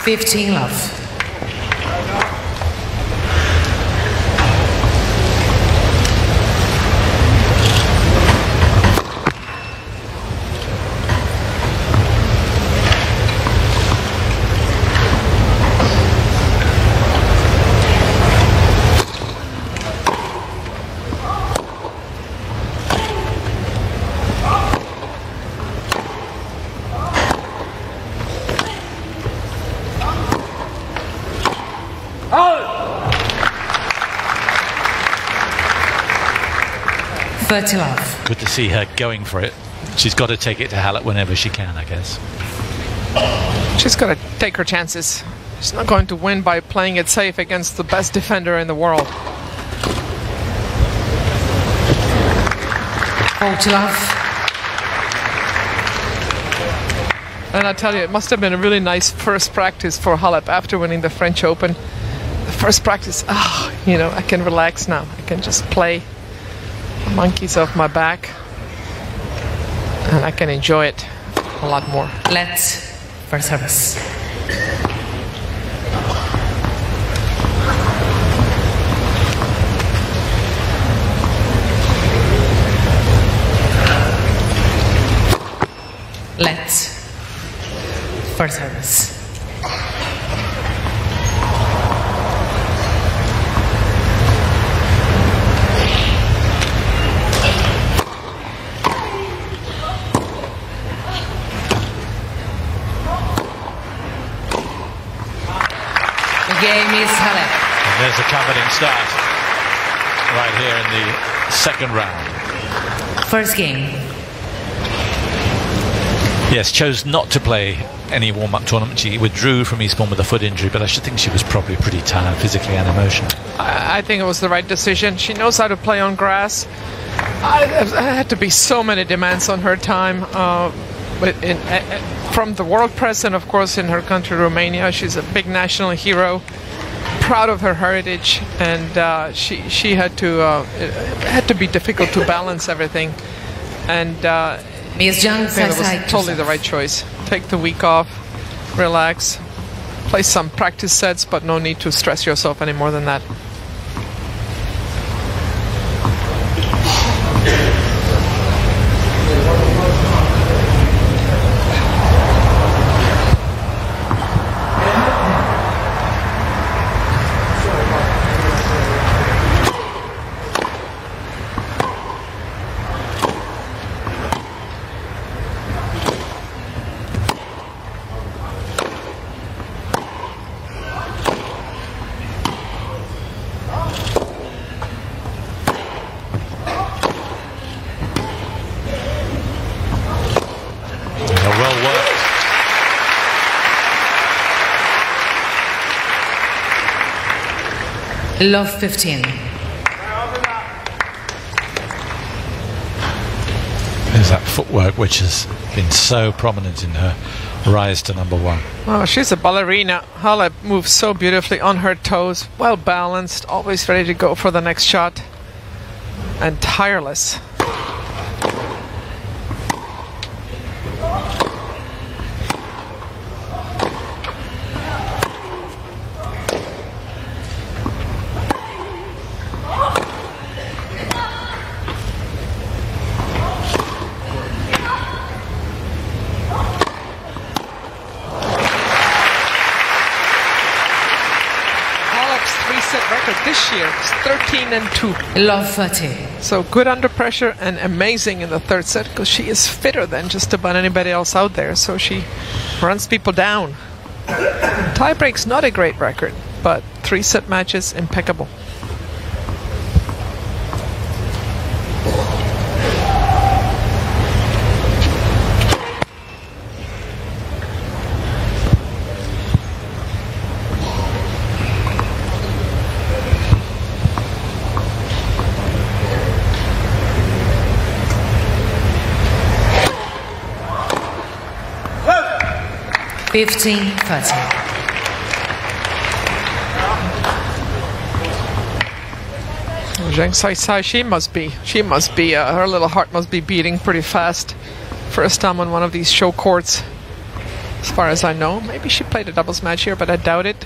15 love. Good to see her going for it. She's got to take it to HALEP whenever she can, I guess. She's got to take her chances. She's not going to win by playing it safe against the best defender in the world. 40 love. And I tell you, it must have been a really nice first practice for HALEP after winning the French Open. The first practice, you know, I can relax now. I can just play monkeys off my back, and I can enjoy it a lot more. Let's first service. Let's first service. Game is HALEP. And there's a comforting start right here in the second round. First game. Yes, chose not to play any warm-up tournament. She withdrew from Eastbourne with a foot injury, but I should think she was probably pretty tired physically and emotionally. I think it was the right decision. She knows how to play on grass. I had to be so many demands on her time. From the world press and of course in her country Romania, she's a big national hero, proud of her heritage, and she had to it had to be difficult to balance everything, and Ms. Zheng I think it was totally the right choice. Take the week off, relax, play some practice sets, but no need to stress yourself any more than that. Love 15. There's that footwork which has been so prominent in her rise to number one. Oh, she's a ballerina. HALEP moves so beautifully on her toes, well balanced, always ready to go for the next shot, and tireless. This year is 13-2. Love 30. So good under pressure and amazing in the third set because she is fitter than just about anybody else out there. So she runs people down. Tiebreak's not a great record, but 3-set matches impeccable. Zheng Sai, she must be, her little heart must be beating pretty fast. First time on one of these show courts. as far as I know. Maybe she played a doubles match here, but I doubt it.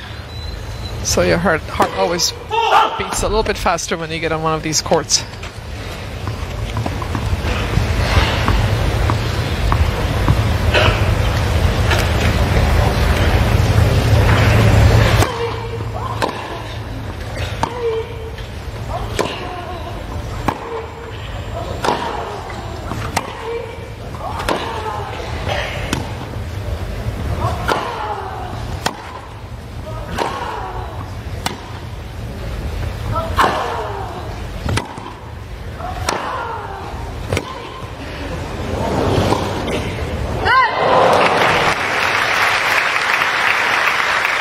So your heart always beats a little bit faster when you get on one of these courts.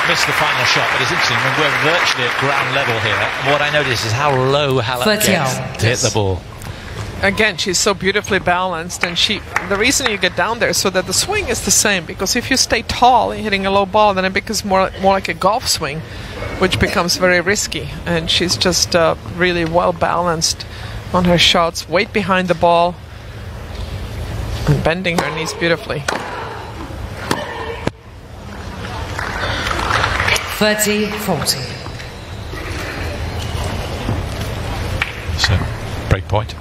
Missed the final shot, but it's interesting when we're virtually at ground level here. What I notice is how low HALEP gets to hit the ball. Again, she's so beautifully balanced, and the reason you get down there is so that the swing is the same, because if you stay tall hitting a low ball, then it becomes more like a golf swing, which becomes very risky. And she's just really well balanced on her shots, weight behind the ball, and bending her knees beautifully. 30-40. So, break point.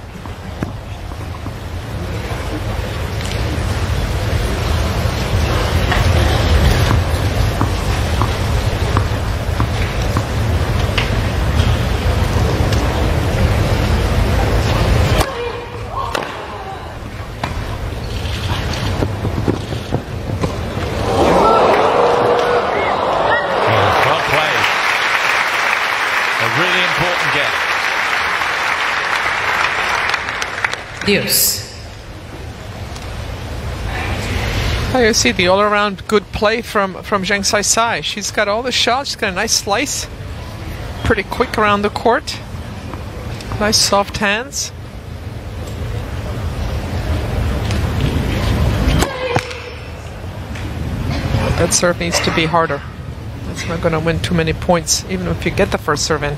Deuce. You see the all-around good play from Zheng Sai. She's got all the shots. She's got a nice slice. Pretty quick around the court. Nice soft hands. That serve needs to be harder. That's not going to win too many points, even if you get the first serve in.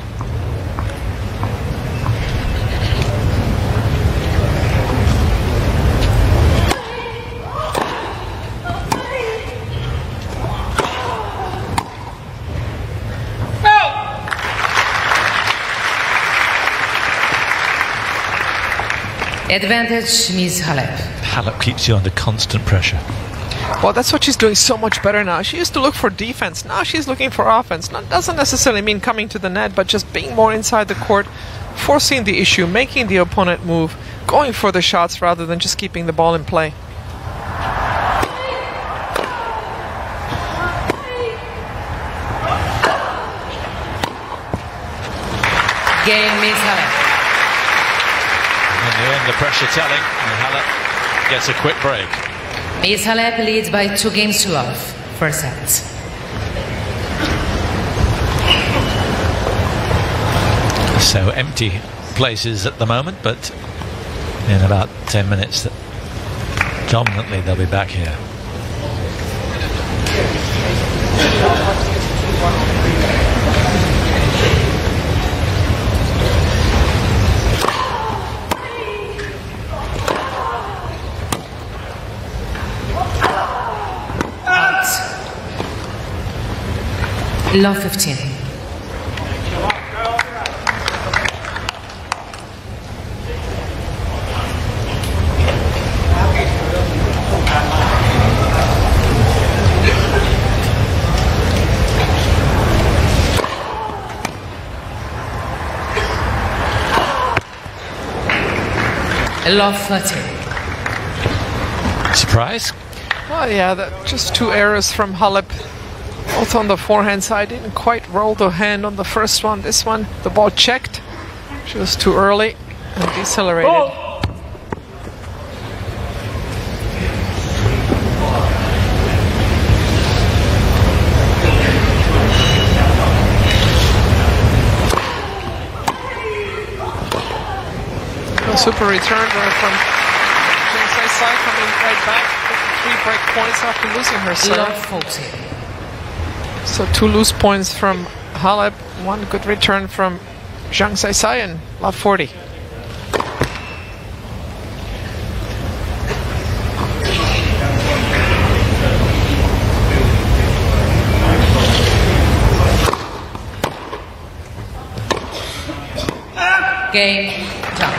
Advantage, Ms. HALEP. HALEP keeps you under constant pressure. Well, that's what she's doing so much better now. She used to look for defense. Now she's looking for offense. Now, doesn't necessarily mean coming to the net, but just being more inside the court, forcing the issue, making the opponent move, going for the shots rather than just keeping the ball in play. Game, Ms. HALEP. In the end, the pressure telling, and HALEP gets a quick break. Ms. HALEP leads by 2-love. First set. So empty places at the moment, but in about 10 minutes, dominantly they'll be back here. Love 15. Love 13. Surprise? Well, yeah, just two errors from HALEP. Both on the forehand side, didn't quite roll the hand on the first one. This one, the ball checked. She was too early and decelerated. Oh. A super return there from Zheng Sai coming right back. 3 break points after losing her serve. Love 14. So 2 loose points from HALEP, 1 good return from Zheng Sai and love 40. Game done.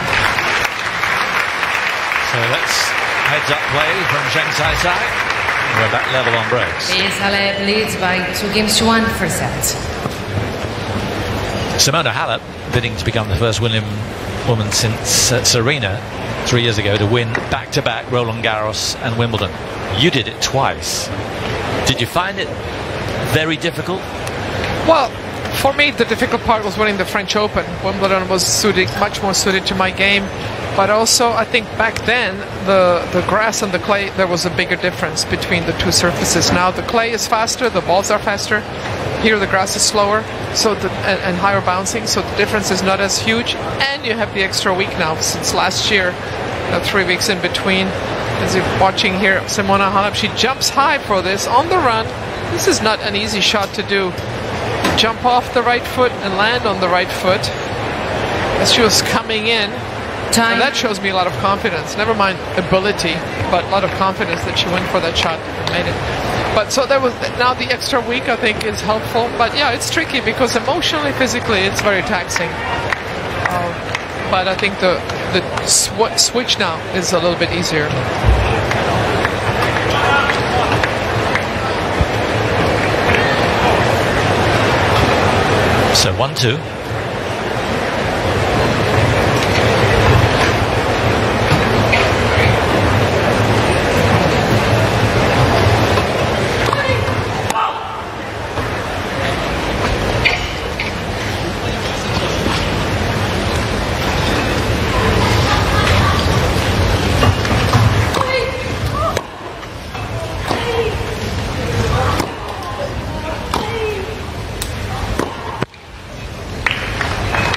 So that's heads-up play from Zheng Sai. We're back level on breaks. HALEP leads by 2 games to 1 for set. Simona Halep bidding to become the first woman since Serena 3 years ago to win back-to-back Roland Garros and Wimbledon. You did it twice. Did you find it very difficult? Well, for me, the difficult part was winning the French Open. Wimbledon was much more suited to my game. But also, I think back then, the grass and the clay, there was a bigger difference between the two surfaces. Now the clay is faster, the balls are faster. Here the grass is slower, so and higher bouncing, so the difference is not as huge. And you have the extra week now since last year, 3 weeks in between. As you're watching here, Simona Halep, she jumps high for this on the run. This is not an easy shot to do. Jump off the right foot and land on the right foot as she was coming in. Time. And that shows me a lot of confidence. Never mind ability, but a lot of confidence that she went for that shot and made it. But so there was now the extra week, I think, is helpful. But yeah, it's tricky because emotionally, physically, it's very taxing. But I think the switch now is a little bit easier. So 1-2.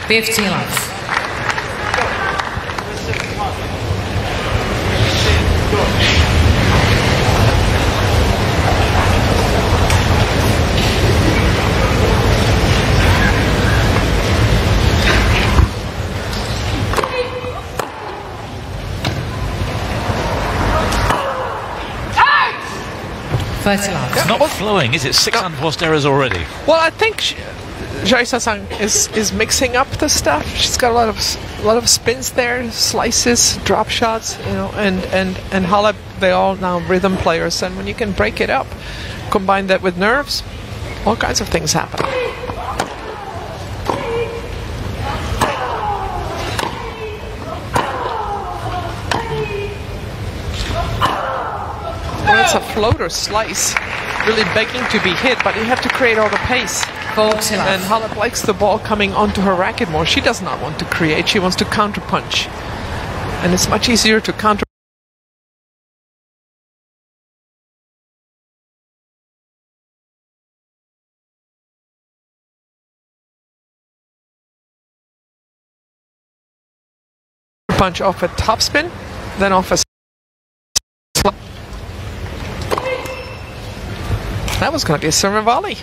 Fifteen left. It's not flowing, is it? 6 unforced errors already. Well, I think Zheng is mixing up the stuff. She's got a lot of spins there, slices, drop shots, you know, and Halep, they all now rhythm players, and when you can break it up, combine that with nerves, all kinds of things happen. Well, it's a floater slice, really begging to be hit, but you have to create all the pace. And Halep likes the ball coming onto her racket more. She does not want to create, she wants to counterpunch. And it's much easier to counter punch off a topspin, then off a slap. That was going to be a serve volley.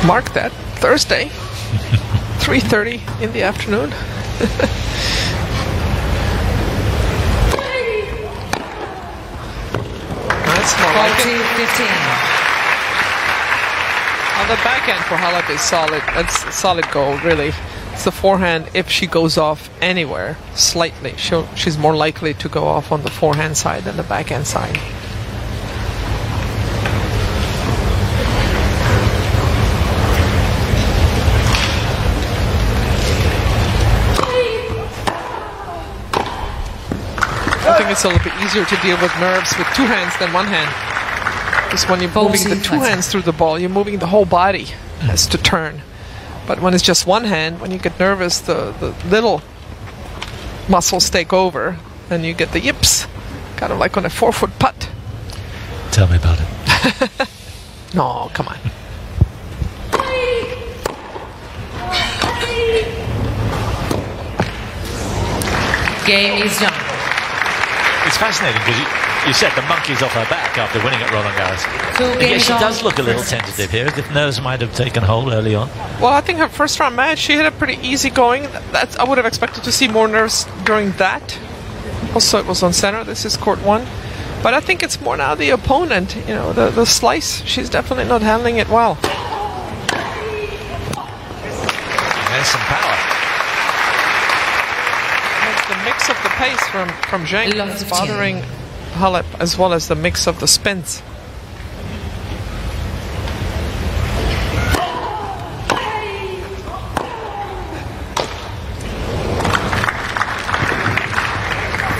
Mark that, Thursday, 3:30 in the afternoon. That's more like it. 15. On the backhand for Halep is solid. That's a solid goal, really. It's the forehand. If she goes off anywhere slightly, she's more likely to go off on the forehand side than the backhand side. I think it's a little bit easier to deal with nerves with two hands than one hand. Because when you're moving the two hands through the ball, you're moving the whole body has to turn. But when it's just one hand, when you get nervous, the little muscles take over and you get the yips, kind of like on a 4-foot putt. Tell me about it. No, come on. Game is done. It's fascinating because you said the monkey's off her back after winning at Roland Garros. Yes, she does look a little tentative here, as if nerves might have taken hold early on. Well, I think her first round match, she had a pretty easy going. I would have expected to see more nerves during that. Also, it was on center. This is court 1. But I think it's more now the opponent. You know, the slice, she's definitely not handling it well. There's some power. the mix of the pace from ZHENG Love is to bothering HALEP, as well as the mix of the spins.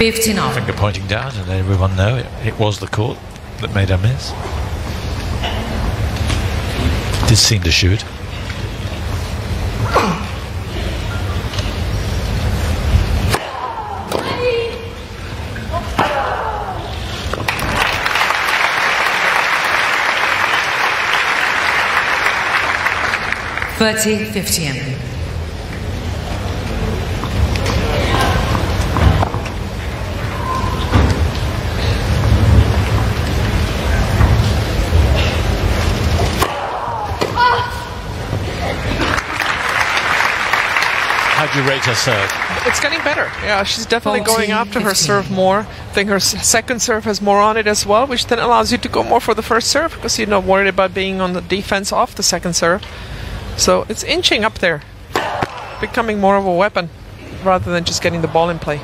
Finger pointing down, and everyone know it was the court that made her miss. Did seem to shoot. $30-15. How'd you rate her serve? It's getting better. Yeah, she's definitely going after her serve more. I think her second serve has more on it as well, which then allows you to go more for the first serve because you're not worried about being on the defense off the second serve. So it's inching up there, becoming more of a weapon rather than just getting the ball in play.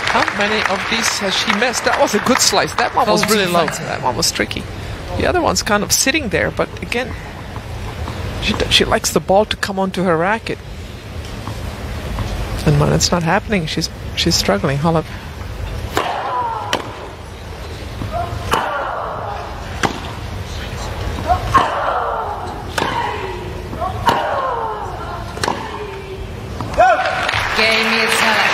How many of these has she missed? That was a good slice. That one was really low. That one was tricky. The other one's kind of sitting there, but again, she likes the ball to come onto her racket. And when it's not happening, she's struggling. HALEP. Game is HALEP.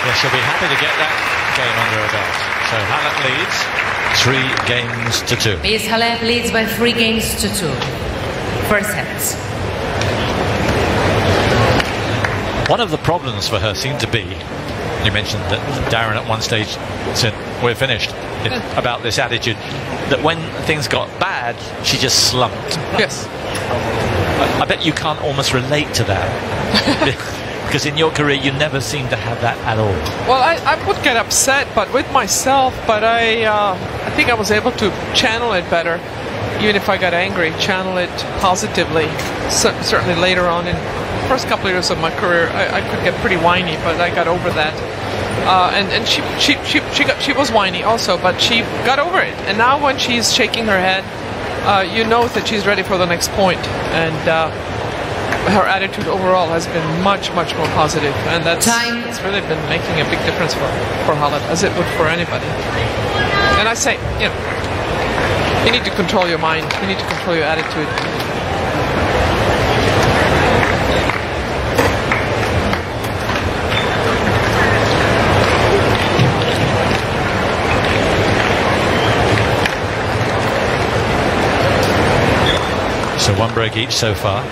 Yeah, she'll be happy to get that game under her belt. So HALEP leads 3 games to 2. Miss HALEP leads by 3 games to 2. First set. One of the problems for her seemed to be, you mentioned that Darren at one stage said, we're finished, about this attitude, that when things got bad, she just slumped. Yes. I bet you can't almost relate to that. Because in your career, you never seem to have that at all. Well, I would get upset, but with myself, but I think I was able to channel it better. Even if I got angry, channel it positively. Certainly later on in the first couple of years of my career, I could get pretty whiny, but I got over that. And she was whiny also, but she got over it. And now when she's shaking her head, you know that she's ready for the next point. And her attitude overall has been much, much more positive, and that's really been making a big difference for HALEP, as it would for anybody. And I say, you know, you need to control your mind, you need to control your attitude. So 1 break each so far.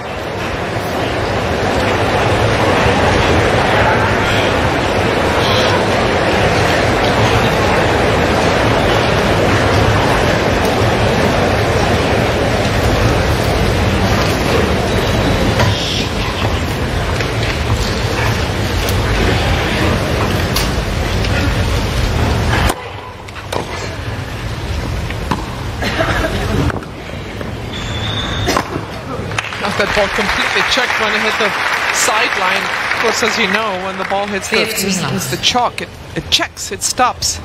That ball completely checked when it hit the sideline. Of course, as you know, when the ball hits the chalk, it checks, it stops.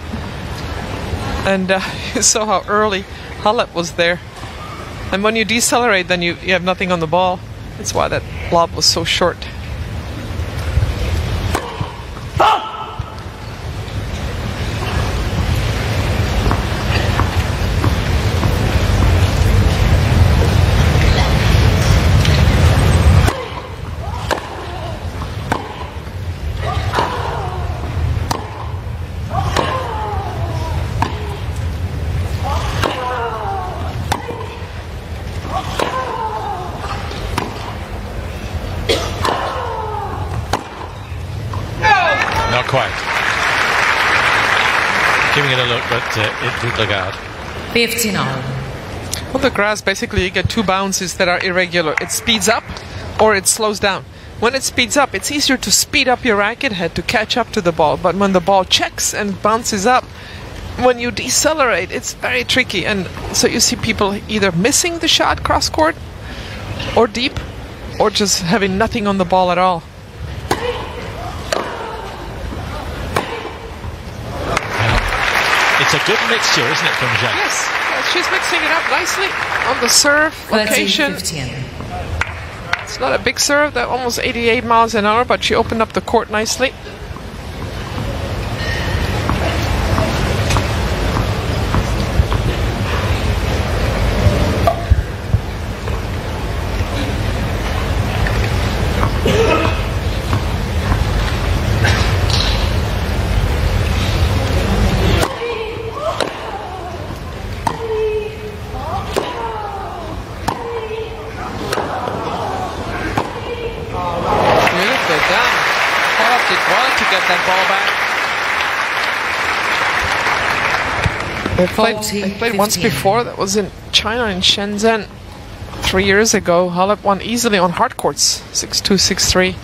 And you saw how early HALEP was there. And when you decelerate, then you have nothing on the ball. That's why that lob was so short. Not quite. Giving it a look, but it did look out. 15 all. Well, the grass, basically, you get 2 bounces that are irregular. It speeds up or it slows down. when it speeds up, it's easier to speed up your racket head to catch up to the ball. But when the ball checks and bounces up, when you decelerate, it's very tricky. And so you see people either missing the shot cross court or deep, or just having nothing on the ball at all. It's a good mixture, isn't it, from Zheng? Yes, she's mixing it up nicely on the serve location. 15. It's not a big serve, that almost 88 miles an hour, but she opened up the court nicely. I played once before. That was in China, in Shenzhen, 3 years ago. HALEP won easily on hard courts, 6-2, 6-3.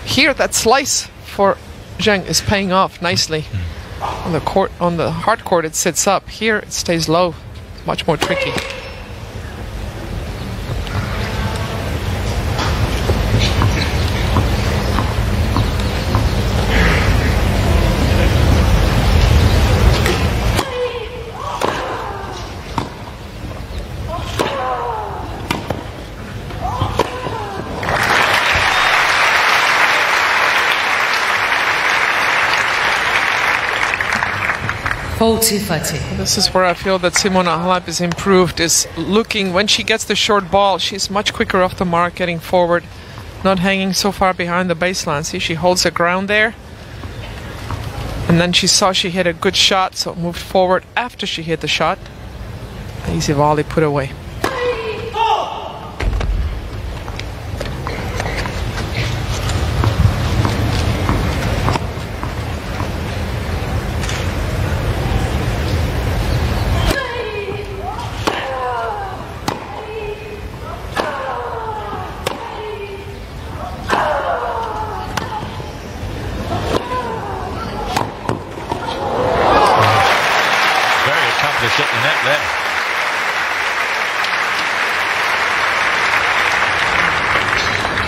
Here, that slice for Zheng is paying off nicely. On the court, on the hard court, it sits up. Here, it stays low. Much more tricky. This is where I feel that Simona Halep is improved, is looking, when she gets the short ball, she's much quicker off the mark, getting forward, not hanging so far behind the baseline. See, she holds the ground there. And then she saw she hit a good shot, so moved forward after she hit the shot. Easy volley put away.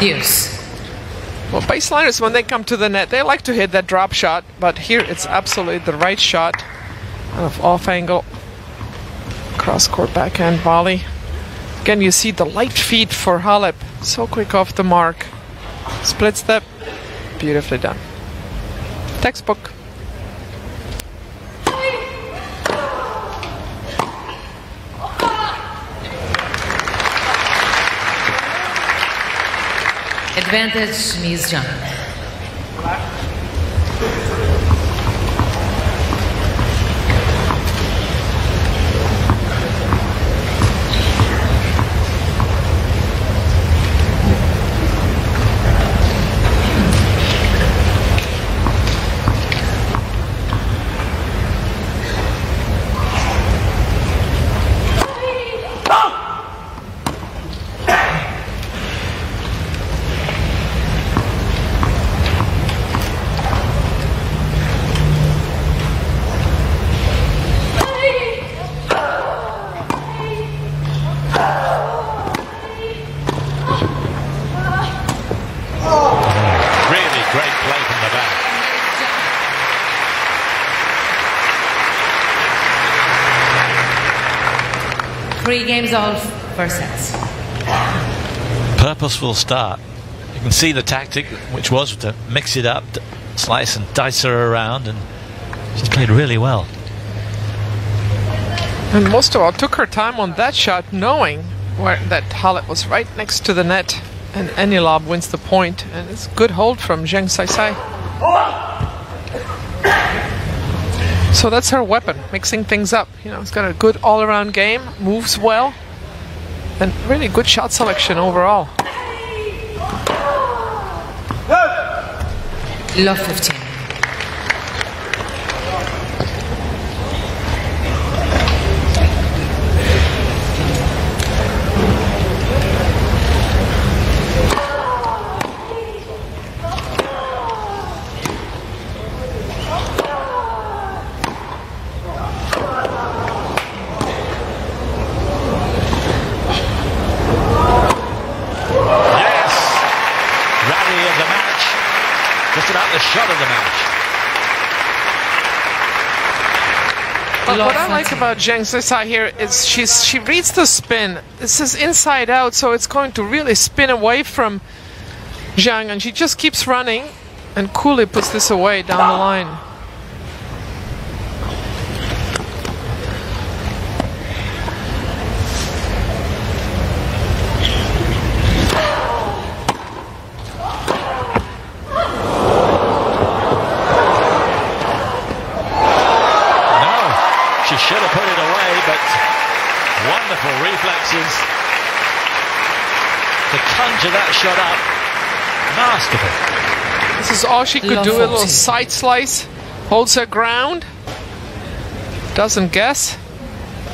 Yes. Well, baseliners, when they come to the net, they like to hit that drop shot, but here it's absolutely the right shot. Kind of off angle, cross court backhand volley. Again, you see the light feet for Halep, so quick off the mark. Split step, beautifully done. Textbook. Advantage, Ms. Zheng. Three games all first sets. Purposeful start. You can see the tactic, which was to mix it up, to slice and dice her around, and she's played really well. And most of all, took her time on that shot, knowing that Halep was right next to the net, and any lob wins the point. And it's a good hold from Zheng Saisai. So that's her weapon, mixing things up. You know, it's got a good all-around game, moves well, and really good shot selection overall. Love 15. Just about the shot of the match. But what I like about Zheng Saisai here is she reads the spin. This is inside out, so it's going to really spin away from Zhang, and she just keeps running and coolly puts this away down the line. She should have put it away, but wonderful reflexes to conjure that shot up. Masterful. This is all she could do, a little side slice. Holds her ground. Doesn't guess.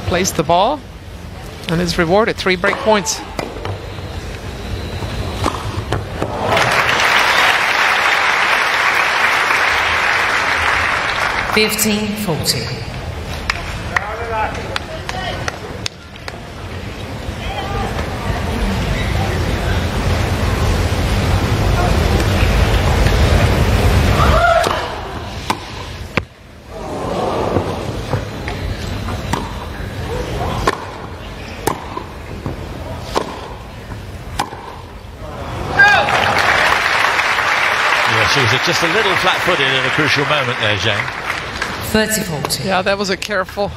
Plays the ball. And is rewarded. 3 break points. (15-14). She was just a little flat-footed at a crucial moment there, Zheng. 30-40. Yeah, that was a careful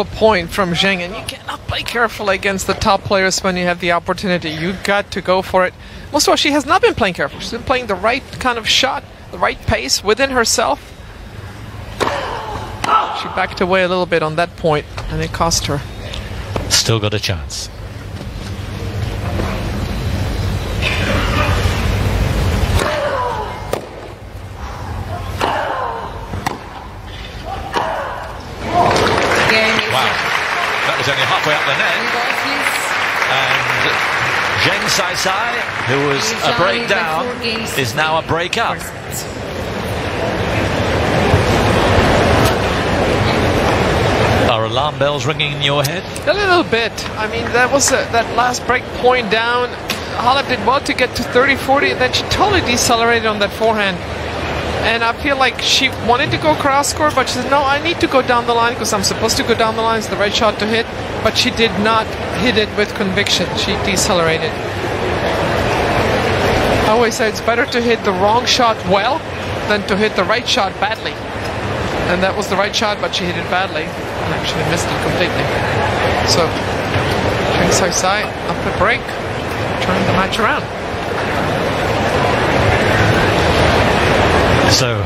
point from Zheng, and you cannot play carefully against the top players when you have the opportunity. You got to go for it. Most of all, she has not been playing careful. She's been playing the right kind of shot, the right pace within herself. She backed away a little bit on that point, and it cost her. Still got a chance. That was only halfway up the net. And Zheng Saisai, who was a break down, is now a break up. Are alarm bells ringing in your head? A little bit. I mean, that was that last break point down. HALEP did well to get to 30-40, and then she totally decelerated on that forehand. And I feel like she wanted to go cross court, but she said, no, I need to go down the line because I'm supposed to go down the line. It's the right shot to hit. But she did not hit it with conviction. She decelerated. I always say it's better to hit the wrong shot well than to hit the right shot badly. And that was the right shot, but she hit it badly. And actually missed it completely. So, Zheng Saisai up the break, turning the match around. So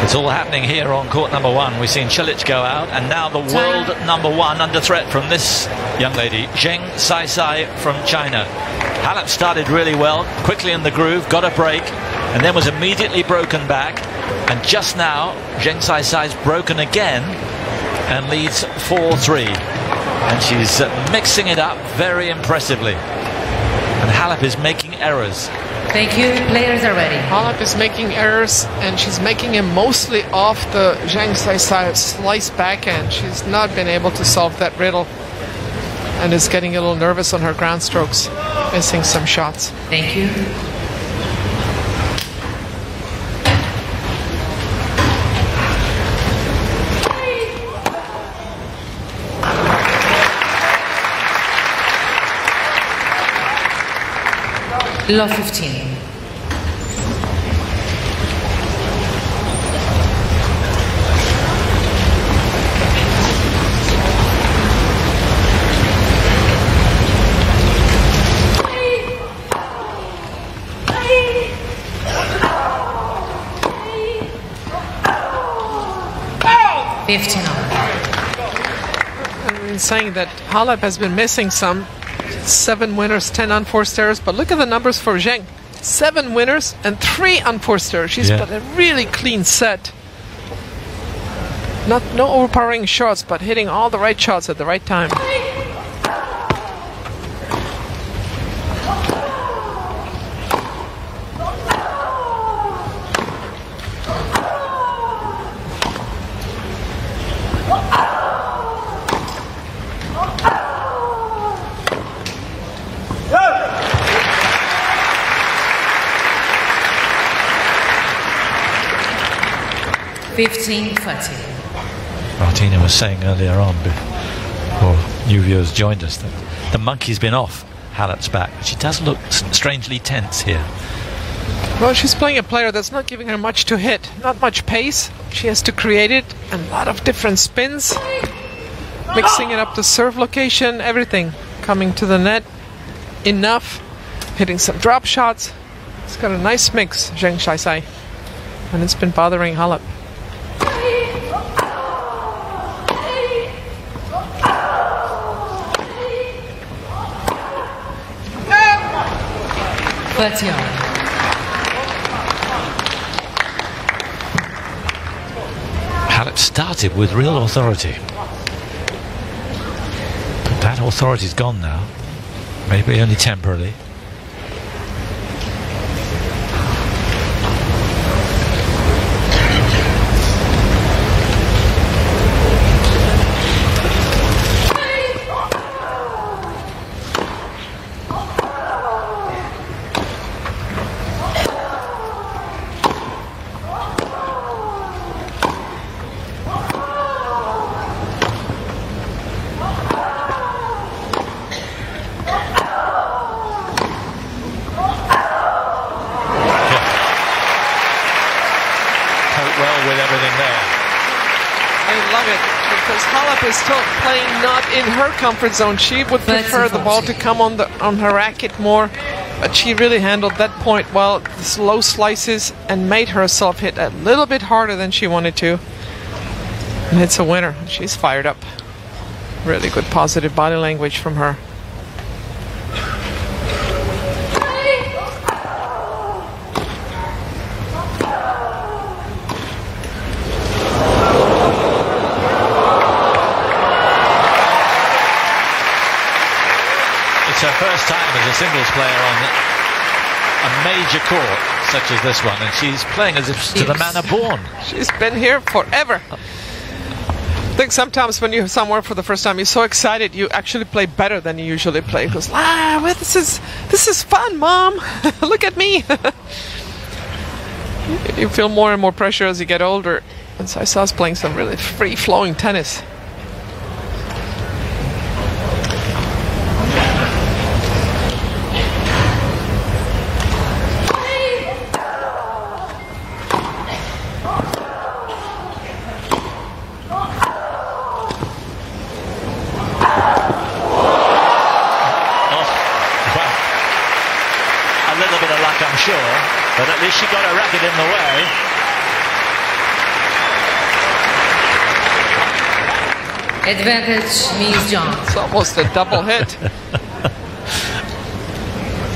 it's all happening here on court number 1. We've seen Cilic go out, and now the world number 1 under threat from this young lady, Zheng Saisai from China. HALEP started really well, quickly in the groove, got a break, and then was immediately broken back. And just now, Zheng Saisai's broken again and leads 4-3. And she's mixing it up very impressively. And HALEP is making errors. Thank you. Players are ready. HALEP is making errors, and she's making them mostly off the Zheng Saisai slice backhand. She's not been able to solve that riddle and is getting a little nervous on her ground strokes, missing some shots. Thank you. Love 15. I've been saying that HALEP has been missing some. 7 winners, 10 unforced errors, but look at the numbers for Zheng. 7 winners and 3 unforced errors. She's got a really clean set. No overpowering shots, but hitting all the right shots at the right time. 15-30. Martina was saying earlier on, before new viewers joined us, that the monkey's been off Halep's back. She does look strangely tense here. Well, she's playing a player that's not giving her much to hit. Not much pace. She has to create it, and a lot of different spins. Mixing it up to serve location, everything. Coming to the net. Enough. Hitting some drop shots. It's got a nice mix, Zheng Shaisai. And it's been bothering Halep. Halep started with real authority, but that authority's gone now, maybe only temporarily. Is still playing not in her comfort zone. She would prefer the ball to come on her racket more, but she really handled that point well. The slow slices and made herself hit a little bit harder than she wanted to, and it's a winner. She's fired up. Really good positive body language from her. Her first time as a singles player on a major court such as this one, and she's playing as if to the manner born. She's been here forever. I think sometimes when you're somewhere for the first time, you're so excited you actually play better than you usually play. Because well, this is fun, Mom. Look at me. You feel more and more pressure as you get older. And so I saw us playing some really free-flowing tennis. I'm sure, but at least she got her racket in the way. Advantage, Ms. John. It's almost a double hit.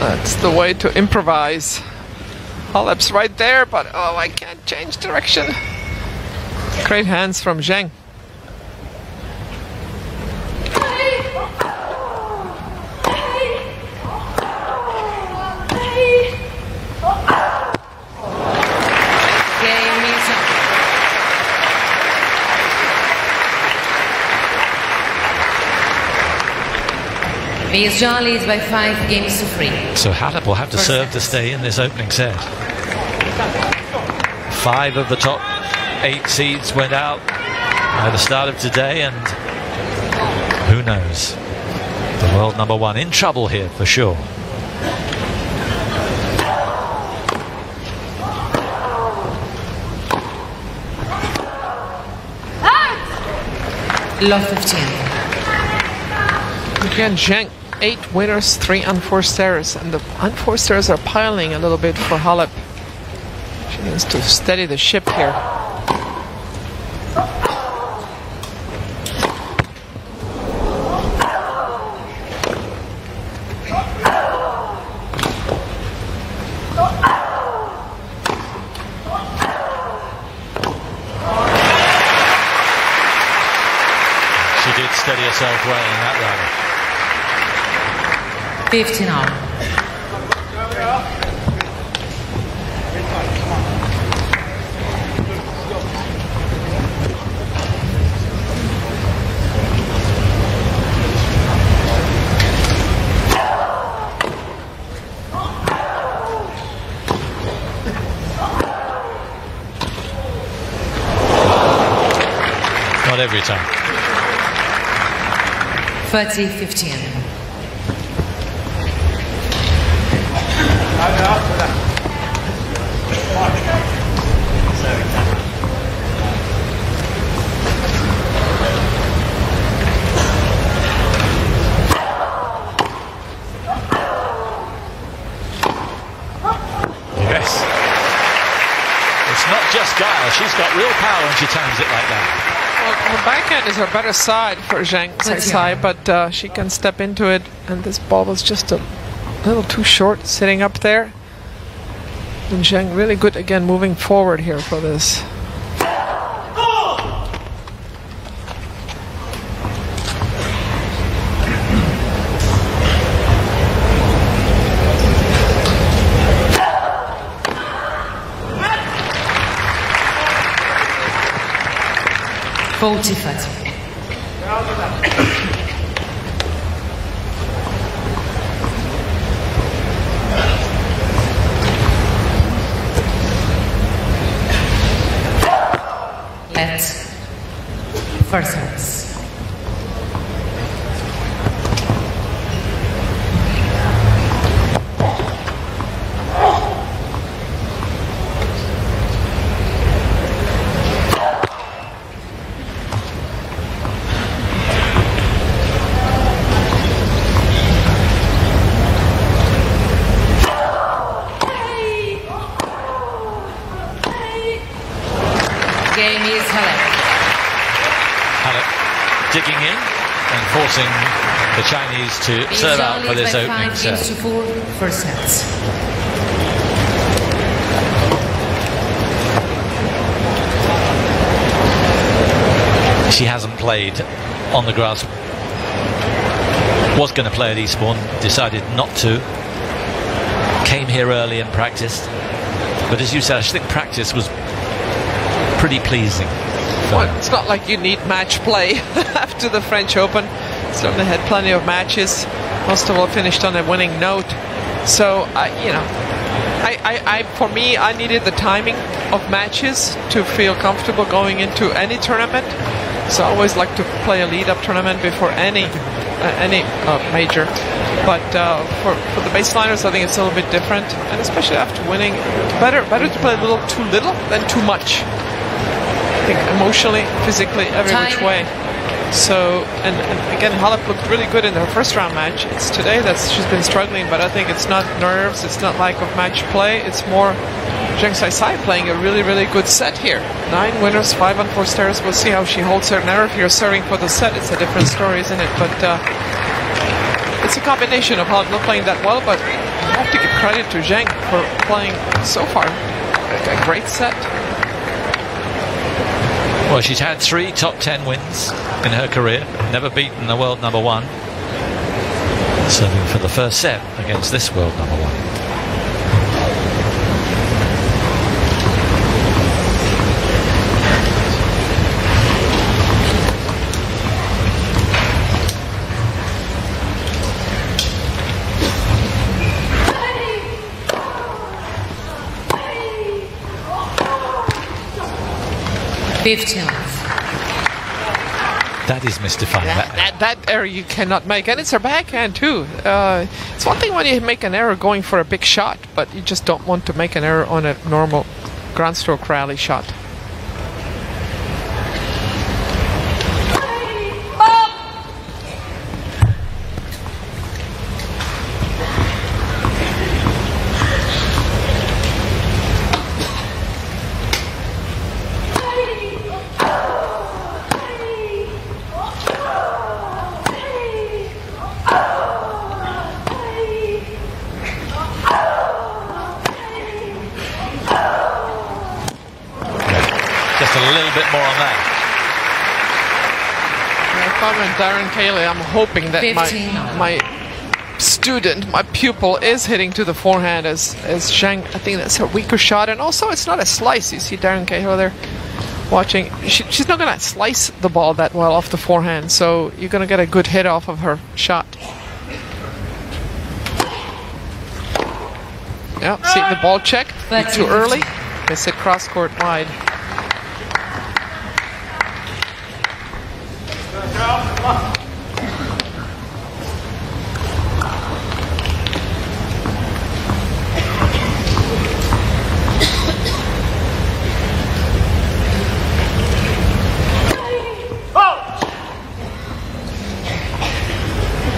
That's the way to improvise. Halep's right there, but oh, I can't change direction. Great hands from Zheng. Ms. John leads by 5-3. So Halep will have to serve to stay in this opening set. 5 of the top 8 seeds went out at the start of today, and who knows? The world #1 in trouble here for sure. Love 15. Again, Zheng, 8 winners, 3 unforced errors, and the unforced errors are piling a little bit for Halep. She needs to steady the ship here. She did steady herself well in that rally. 15-all. Not every time. 30-15. Yes. It's not just guile. She's got real power when she times it like that. Well, her backhand is her better side for Zheng's side, but she can step into it, and this ball was just a little too short sitting up there. And Zheng really good again moving forward here for this. Let's first service. Game is HALEP. HALEP digging in and forcing the Chinese to serve out for this opening serve. 5-4, first sets. She hasn't played on the grass. Was going to play at Eastbourne, decided not to. Came here early and practiced. But as you said, I think practice was pretty pleasing. Well, it's not like you need match play after the French Open. Certainly had plenty of matches. Most of all finished on a winning note. So, for me, I needed the timing of matches to feel comfortable going into any tournament. So I always like to play a lead-up tournament before any major. But for the baseliners, I think it's a little bit different, and especially after winning, better to play a little too little than too much. I think emotionally, physically, every which way. So, and again, HALEP looked really good in her first round match. It's today that she's been struggling, but I think it's not nerves, it's not lack of match play, it's more Zheng Saisai playing a really, really good set here. 9 winners, 5 unforced errors. We'll see how she holds her nerve here serving for the set. It's a different story, isn't it? But it's a combination of HALEP not playing that well, but I have to give credit to Zheng for playing so far a great set. Well, she's had 3 top 10 wins in her career, never beaten the world number 1. Serving for the first set against this world number 1. That is mystifying. That error you cannot make, and it's her backhand too. It's one thing when you make an error going for a big shot, but you just don't want to make an error on a normal ground stroke rally shot. A little bit more on that. If I'm in Darren Cayley, I'm hoping that my student, my pupil, is hitting to the forehand as Zheng. I think that's her weaker shot, and also it's not a slice. You see Darren Cahill there watching. She's not going to slice the ball that well off the forehand, so you're going to get a good hit off of her shot. Yeah, see the ball checked too early. Miss it cross court wide.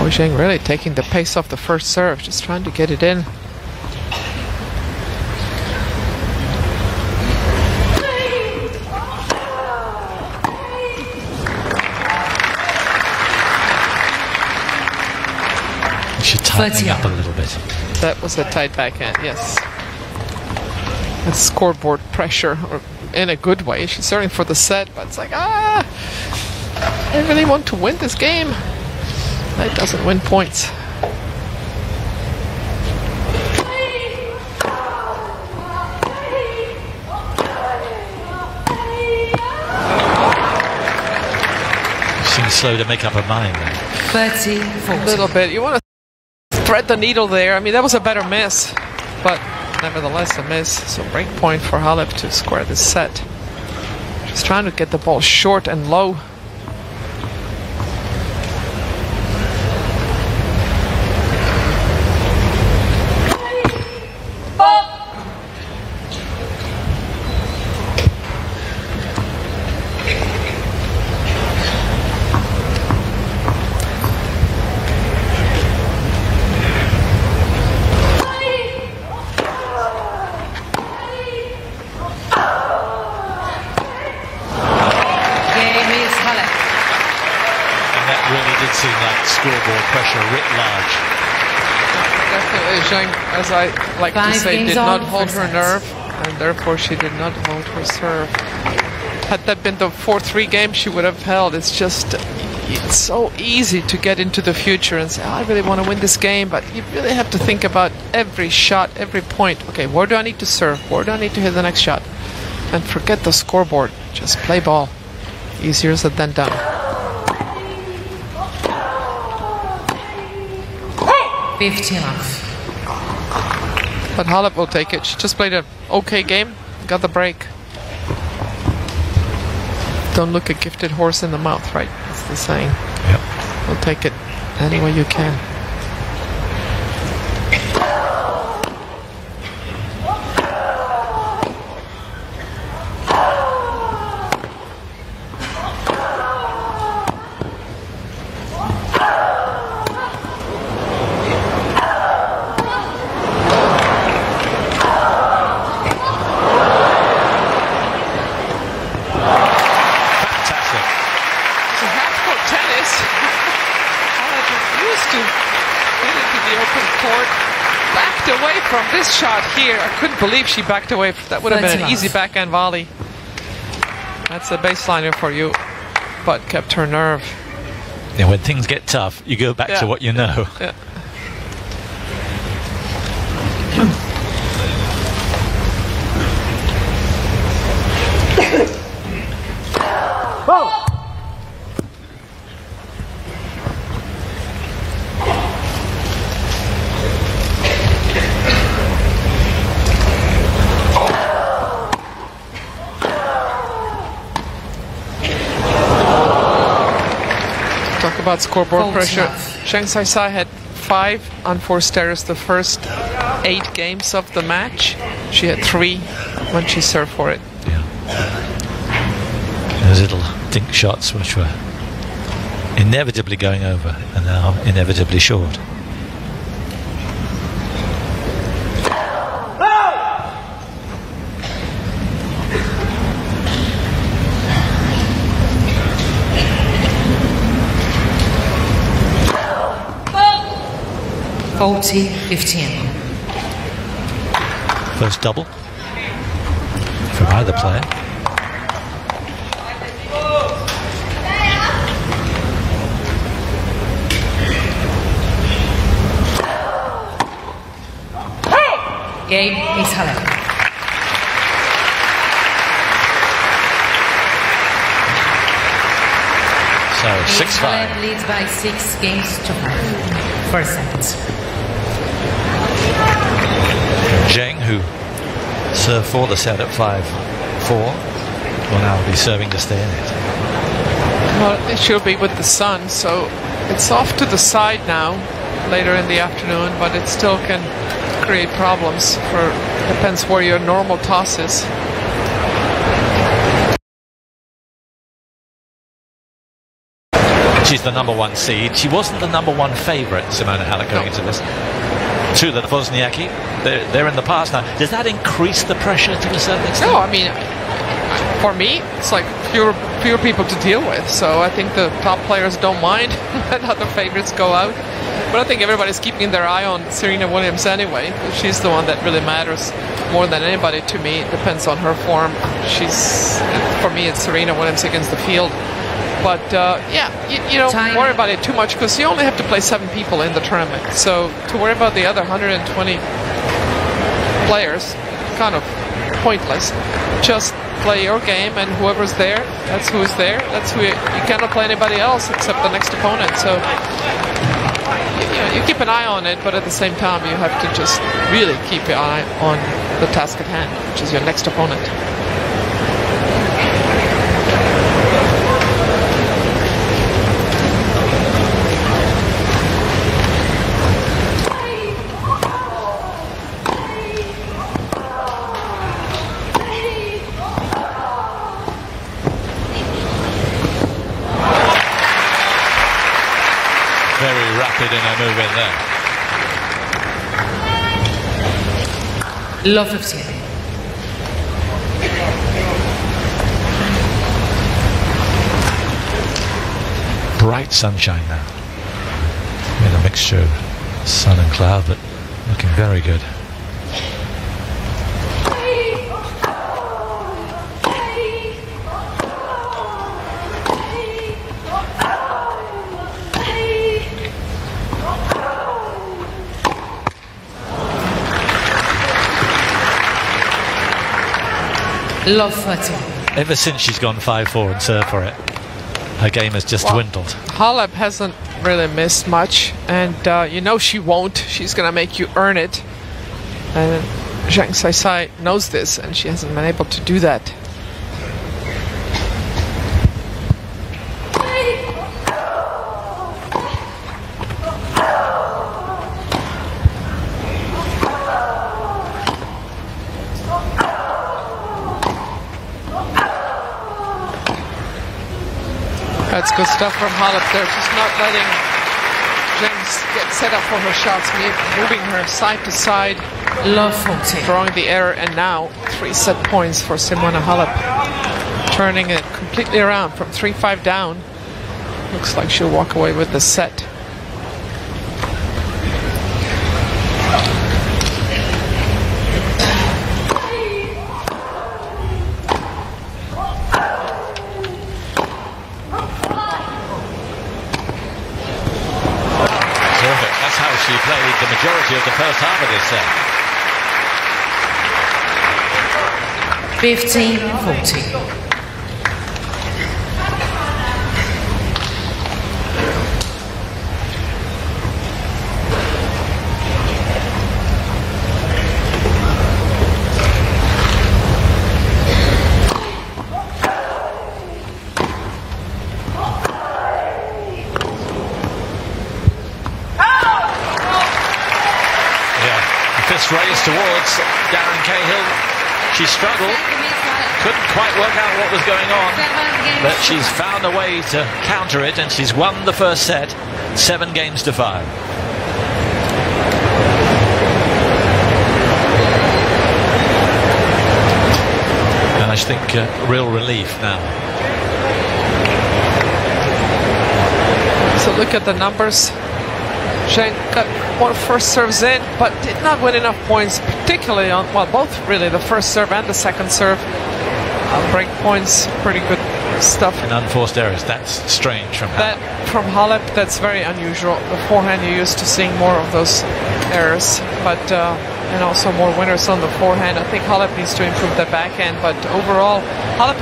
ZHENG really taking the pace off the first serve, just trying to get it in. You should tighten up a little bit. That was a tight backhand, yes. That's scoreboard pressure, or in a good way. She's serving for the set, but it's like, I really want to win this game. That doesn't win points. Seems slow to make up her mind. 30, A little bit. You want to thread the needle there. I mean, that was a better miss, but nevertheless a miss. So break point for HALEP to square this set. Just trying to get the ball short and low. Seem like scoreboard pressure writ large. Definitely, ZHENG, as I like to say, did not hold her nerve, and therefore she did not hold her serve. Had that been the 4-3 game, she would have held. It's just, it's so easy to get into the future and say, I really want to win this game, but you really have to think about every shot, every point. Okay, where do I need to serve? Where do I need to hit the next shot? And forget the scoreboard. Just play ball. Easier said than done. 15 off. But HALEP will take it. She just played an okay game, got the break. Don't look a gifted horse in the mouth, right? That's the saying. Yep. We'll take it any way you can. This shot here, I couldn't believe she backed away. That would have been an easy backhand volley. That's a baseliner for you, but kept her nerve. Yeah, when things get tough, you go back to what you know. Yeah. Talk about scoreboard pressure. Zheng Saisai had 5 unforced errors the first 8 games of the match. She had 3 when she served for it. Yeah. Those little dink shots which were inevitably going over and now inevitably short. (40-15). First double from either player. Game is HALEP. So 6-5. HALEP leads by 6 games to 5. First set. ZHENG, who served for the set at 5-4, will now be serving to stay in it. Well, it should be with the sun, so it's off to the side now, later in the afternoon, but it still can create problems. Depends where your normal toss is. She's the #1 seed. She wasn't the #1 favourite, Simona Halep, going into this. To the Wozniacki, they're in the past now. Does that increase the pressure to a certain extent? No, I mean, for me, it's like fewer people to deal with. So I think the top players don't mind that other favorites go out. But I think everybody's keeping their eye on Serena Williams anyway. She's the one that really matters more than anybody to me. It depends on her form. For me, it's Serena Williams against the field. But yeah, you don't worry about it too much because you only have to play 7 people in the tournament. So to worry about the other 120 players, kind of pointless. Just play your game, and whoever's there, that's who is there. That's who you cannot play anybody else except the next opponent. So you keep an eye on it, but at the same time, you have to just really keep your eye on the task at hand, which is your next opponent. In a move in there. Love 15. Bright sunshine now. In a mixture of sun and cloud, but looking very good. Love 30. Ever since she's gone 5-4 and served for it, her game has just dwindled. Halep hasn't really missed much, and you know she won't. She's going to make you earn it. And Zheng Saisai knows this, and she hasn't been able to do that. That's good stuff from Halep there. She's not letting Zheng get set up for her shots, moving her side to side, Love 14. drawing the error, and now 3 set points for Simona Halep. Turning it completely around from 3-5 down. Looks like she'll walk away with the set. She played the majority of the first half of this set. 15-14. Race towards Darren Cahill. She struggled, couldn't quite work out what was going on, but she's found a way to counter it, and she's won the first set 7-5. And I think real relief now. So look at the numbers. Zheng got more first serves in, but did not win enough points, particularly on, well, both really, the first serve and the second serve. Break points, pretty good stuff. And unforced errors, that's strange from Halep. That from Halep, that's very unusual. The forehand, you're used to seeing more of those errors, but and also more winners on the forehand. I think Halep needs to improve the backhand, but overall, Halep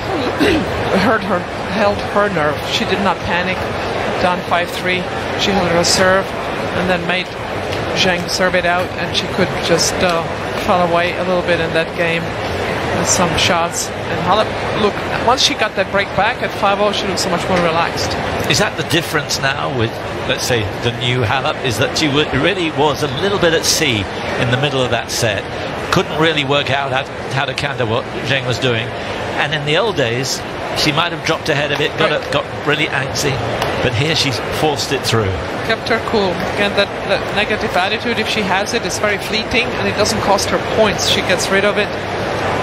held her nerve. She did not panic. Down 5-3, she held her serve, and then made Zheng serve it out, and she could just fall away a little bit in that game. with some shots. And Halep, look, once she got that break back at 5-0, she looks so much more relaxed. Is that the difference now with, let's say, the new Halep? Is that she really was a little bit at sea in the middle of that set, couldn't really work out how to counter what Zheng was doing, and in the old days she might have dropped ahead of it, got really antsy, but here she's forced it through. Kept her cool. Again, that negative attitude, if she has it, is very fleeting, and it doesn't cost her points. She gets rid of it,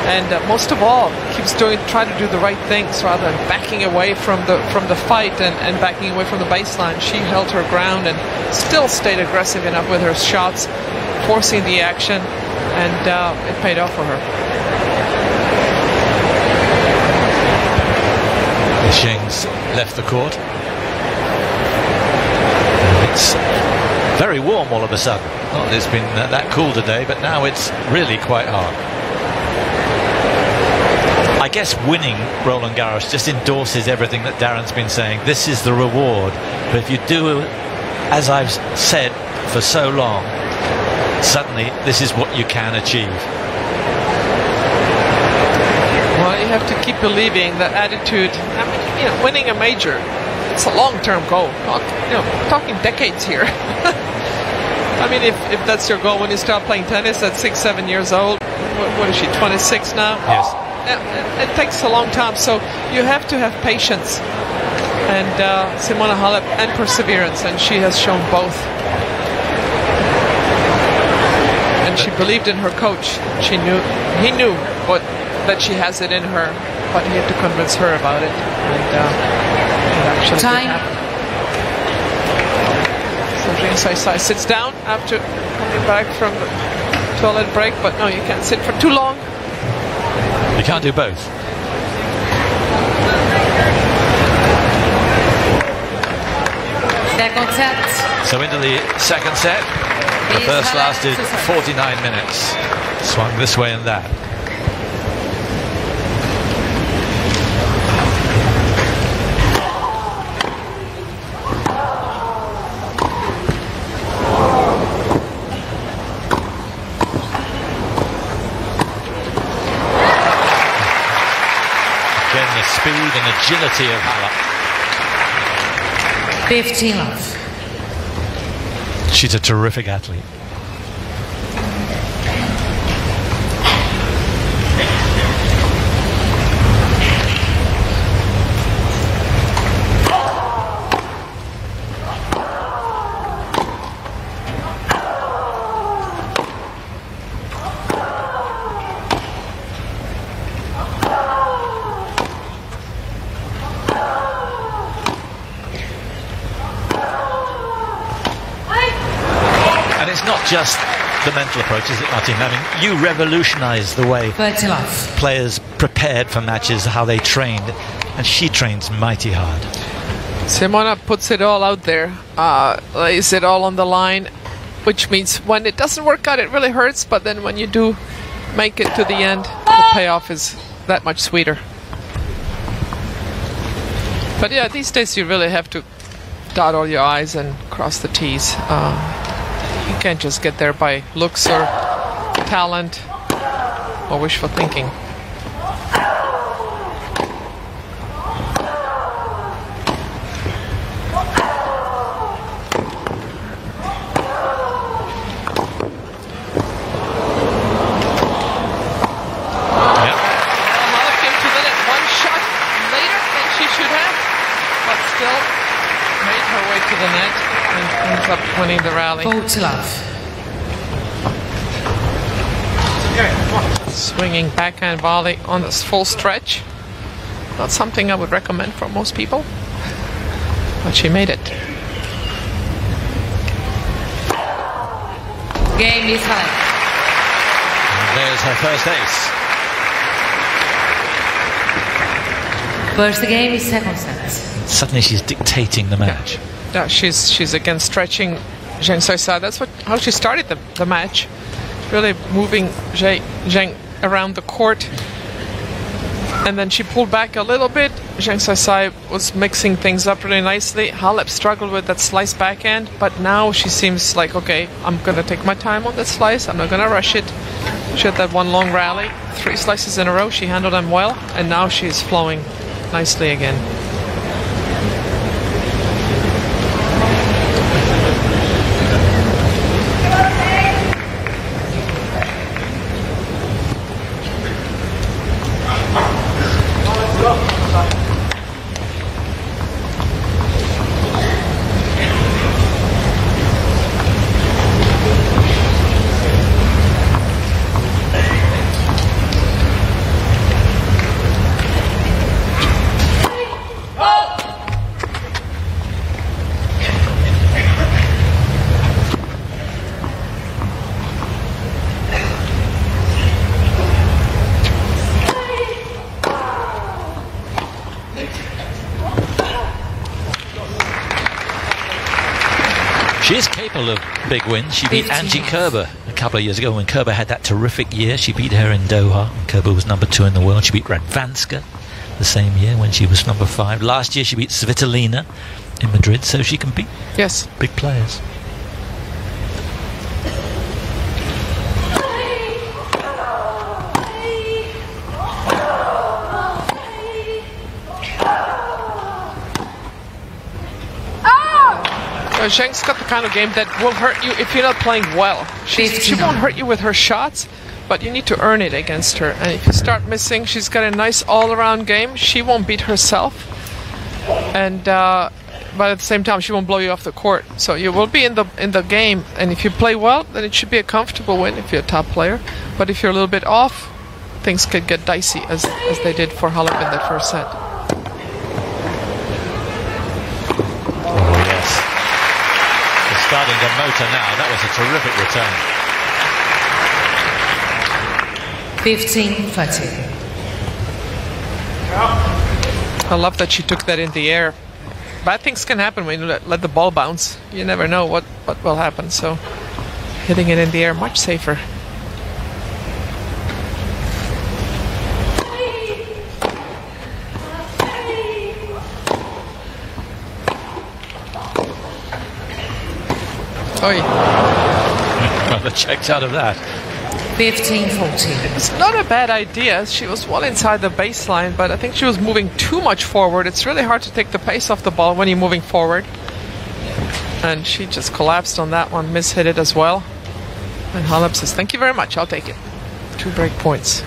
and most of all, keeps trying to do the right things rather than backing away from the fight and backing away from the baseline. She held her ground and still stayed aggressive enough with her shots, forcing the action, and it paid off for her. Zheng's left the court. It's very warm all of a sudden. Well, it's been that cool today, but now it's really quite hard. I guess winning Roland Garros just endorses everything that Darren's been saying. This is the reward. But if you do, as I've said for so long, suddenly this is what you can achieve. Well, you have to keep believing that attitude. I mean, winning a major, it's a long-term goal. Talking decades here. I mean, if that's your goal when you start playing tennis at 6-7 years old, what is she, 26 now? Yes. It takes a long time, so you have to have patience and Simona Halep and perseverance, and she has shown both. And she believed in her coach. He knew that she has it in her, but he had to convince her about it. And it actually did happen. So Zheng Sai sits down after coming back from the toilet break, but no, you can't sit for too long. You can't do both. Second set. So into the second set. The first lasted 49 minutes. Swung this way and that. Speed and agility of Halep. 15-love. She's a terrific athlete. Just the mental approach, is it, Martin? I mean, you revolutionized the way players prepared for matches, how they trained, and she trains mighty hard. Simona puts it all out there, lays it all on the line, which means when it doesn't work out, it really hurts, but then when you do make it to the end, the payoff is that much sweeter. But yeah, these days you really have to dot all your I's and cross the T's. You can't just get there by looks or talent or wishful thinking. Winning the rally. Swinging backhand volley on this full stretch. Not something I would recommend for most people, but she made it. Game is high. There's her first ace. First game is second set. Suddenly she's dictating the match. Yeah, she's again stretching Zheng Sai. That's how she started the match. Really moving Zheng around the court. And then she pulled back a little bit. Zheng Saisai was mixing things up really nicely. Halep struggled with that slice backhand, but now she seems like, okay, I'm going to take my time on that slice. I'm not going to rush it. She had that one long rally, 3 slices in a row. She handled them well, and now she's flowing nicely again. She is capable of big wins. She beat Angie Kerber a couple of years ago when Kerber had that terrific year. She beat her in Doha. Kerber was number 2 in the world. She beat Radvanska the same year when she was number 5. Last year she beat Svitolina in Madrid, so she can beat big players. Zheng's got the kind of game that will hurt you if you're not playing well. She won't hurt you with her shots, but you need to earn it against her. And if you start missing, she's got a nice all-around game. She won't beat herself, and but at the same time, she won't blow you off the court. So you will be in the game, and if you play well, then it should be a comfortable win if you're a top player. But if you're a little bit off, things could get dicey, as they did for Halep in that first set. Starting to motor now. That was a terrific return. 15-30. I love that she took that in the air. Bad things can happen when you let the ball bounce. You never know what will happen. So hitting it in the air, much safer. The checks out of that. 15-14. It's not a bad idea. She was well inside the baseline, but I think she was moving too much forward. It's really hard to take the pace off the ball when you're moving forward. And she just collapsed on that one, mishit it as well. And Halep says, thank you very much, I'll take it. 2 break points.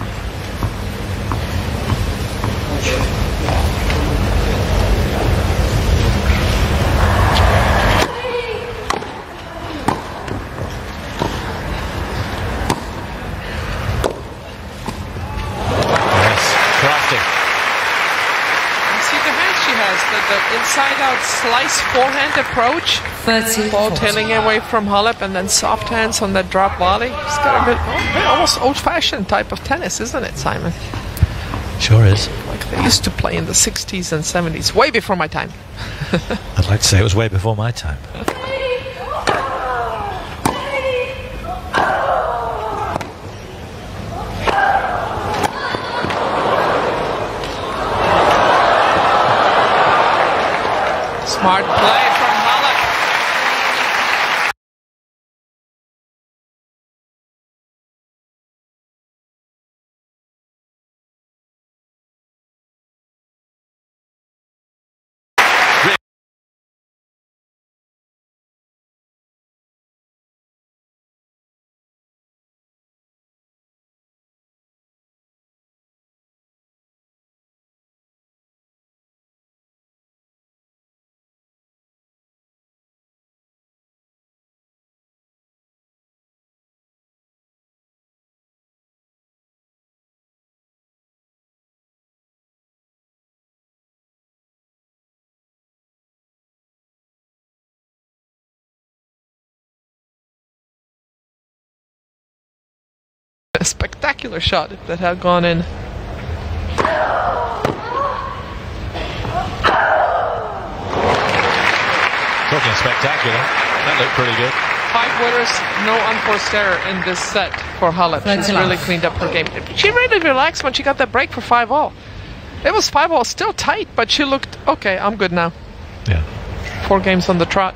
The inside-out slice forehand approach. 30. Ball tailing away from Halep, and then soft hands on that drop volley. It's got a bit almost old-fashioned type of tennis, isn't it, Simon? Sure is. Like they used to play in the 60s and 70s, way before my time. I'd like to say it was way before my time. Smart play from Halep. A spectacular shot if that had gone in. Talking spectacular, that looked pretty good. 5 winners, no unforced error in this set for Halep. She's really cleaned up her game. She really relaxed when she got that break for 5-all. It was 5-all, still tight, but she looked, okay, I'm good now. Yeah. 4 games on the trot.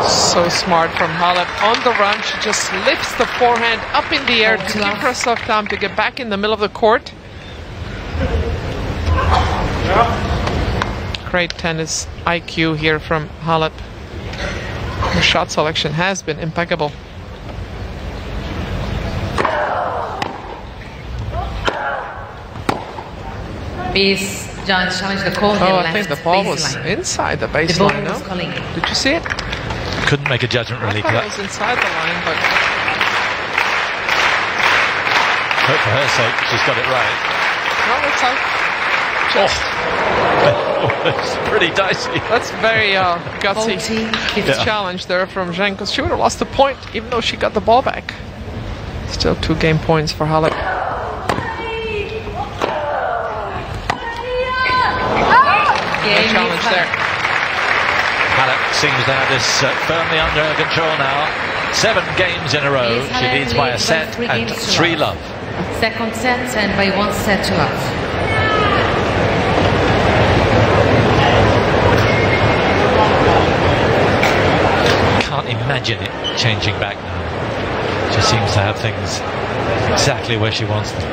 So smart from Halep. On the run, she just lifts the forehand up in the air to give herself time to get back in the middle of the court. Great tennis IQ here from Halep. Her shot selection has been impeccable. Base challenge the call. Oh, I think the ball was inside the baseline, no? Did you see it? Couldn't make a judgment really. I thought it was inside the line, but... Hope for her sake, she's got it right. No, it's out. Just. Oh. It's pretty dicey. That's very gutsy challenge there from Zheng, because she would have lost the point, even though she got the ball back. Still 2 game points for Halep. No challenge there. Halep seems to have this firmly under control now. 7 games in a row. She leads by a set and 3 love. Second set and by 1 set to love. Can't imagine it changing back now. She seems to have things exactly where she wants them.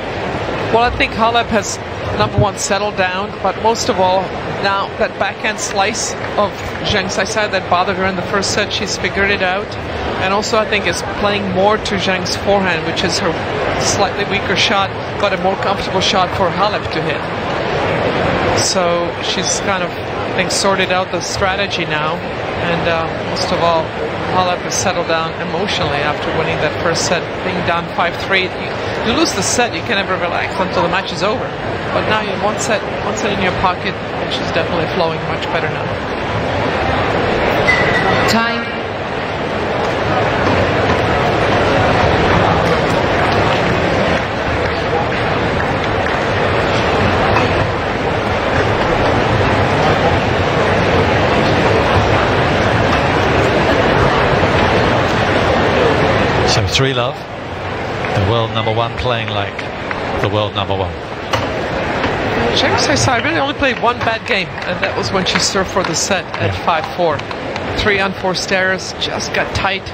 Well, I think Halep has, number one, settled down, but most of all, now that backhand slice of Zheng's, I said that bothered her in the first set, she's figured it out. And also I think it's playing more to Zheng's forehand, which is her slightly weaker shot, but a more comfortable shot for Halep to hit. So she's kind of, I think, sorted out the strategy now. And most of all, Halep has settled down emotionally after winning that first set, being down 5-3. You lose the set, you can never relax until the match is over. But now you have one set in your pocket, and she's definitely flowing much better now. Time. So 3 love. The world number 1 playing like the world number 1. Zheng says I really only played 1 bad game, and that was when she served for the set at 5-4. 3 unforced errors, just got tight,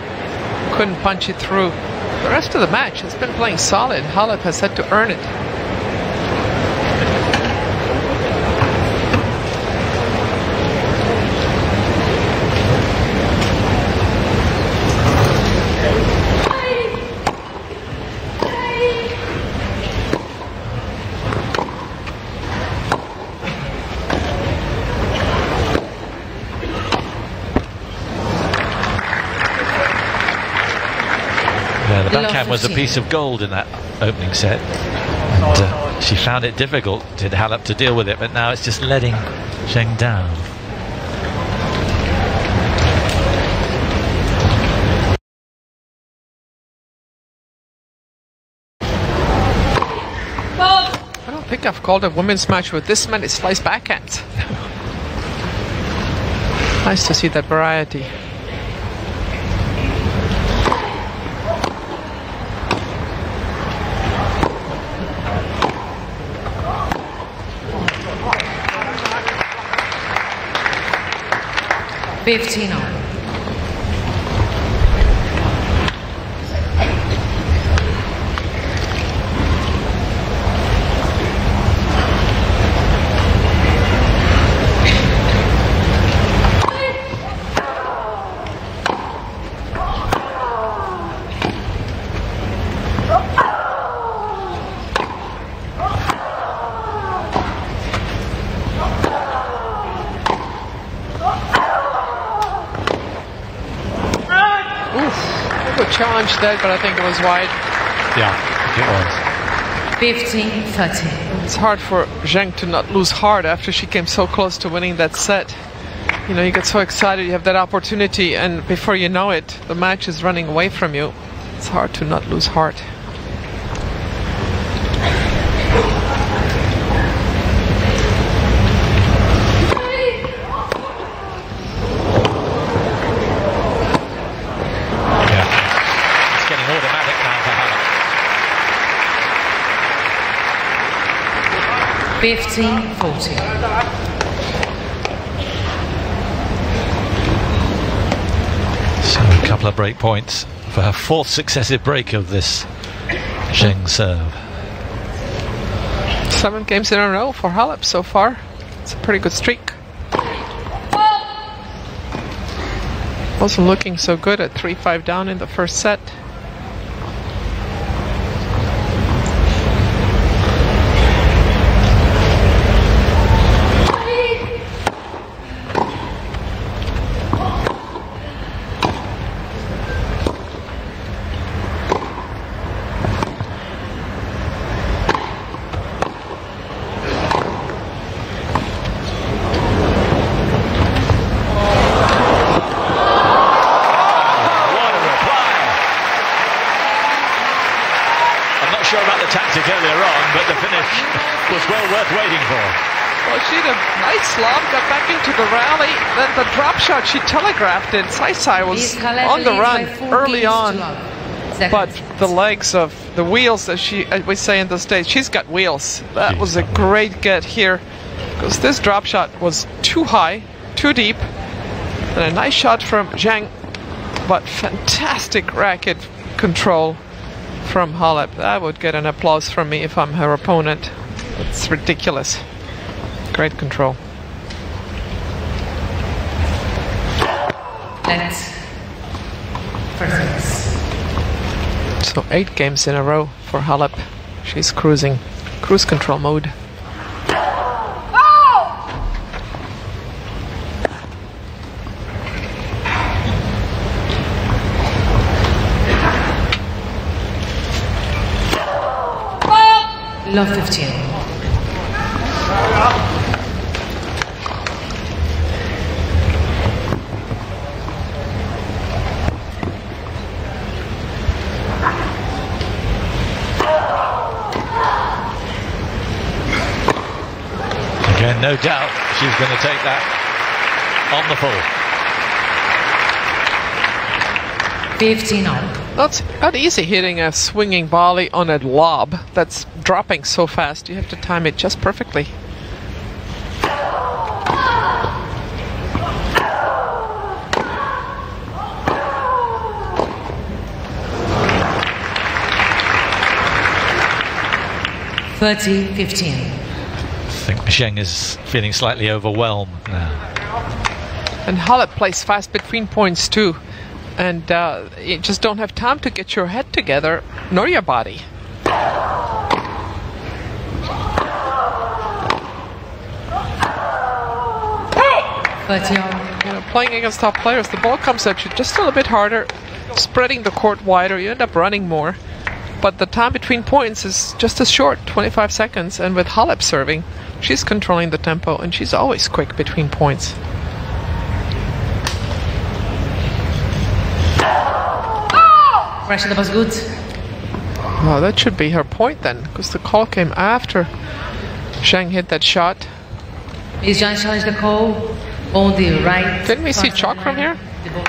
couldn't punch it through. The rest of the match has been playing solid. Halep has had to earn it. The backhand was a piece of gold in that opening set, and she found it difficult, did Halep, to deal with it, but now it's just letting Zheng down. I don't think I've called a women's match with this many slice backhands. Nice to see that variety. $15. Challenged that, but I think it was wide. Yeah, it was. 15-13. It's hard for Zheng to not lose heart after she came so close to winning that set. You know, you get so excited, you have that opportunity, and before you know it, the match is running away from you. It's hard to not lose heart. 15-40. So a couple of break points for her fourth successive break of this ZHENG serve. 7 games in a row for HALEP so far. It's a pretty good streak. Wasn't looking so good at 3-5 down in the first set. Tactic earlier on, but the finish was well worth waiting for. Well, she had a nice lob, got back into the rally, then the drop shot, she telegraphed it. Sai was on the run early on, but the legs of the wheels, as we say in the States, she's got wheels. That was a great get here, because this drop shot was too high, too deep, and a nice shot from ZHENG, but fantastic racket control from HALEP. That would get an applause from me if I'm her opponent. It's ridiculous. Great control. That's perfect. So 8 games in a row for HALEP. She's cruising. Cruise control mode. Love 15. Again, no doubt she's going to take that on the full. 15 on. That's not easy hitting a swinging volley on a lob that's dropping so fast. You have to time it just perfectly. (30-15). I think ZHENG is feeling slightly overwhelmed now. And HALEP plays fast between points too. And you just don't have time to get your head together, nor your body. You know, playing against top players, the ball comes at you just a little bit harder, spreading the court wider, you end up running more. But the time between points is just as short, 25 seconds. And with HALEP serving, she's controlling the tempo, and she's always quick between points. Pressure, that was good. Oh, that should be her point then, because the call came after ZHENG hit that shot. Is John challenge the call on the right? Didn't we see chalk from here? Let's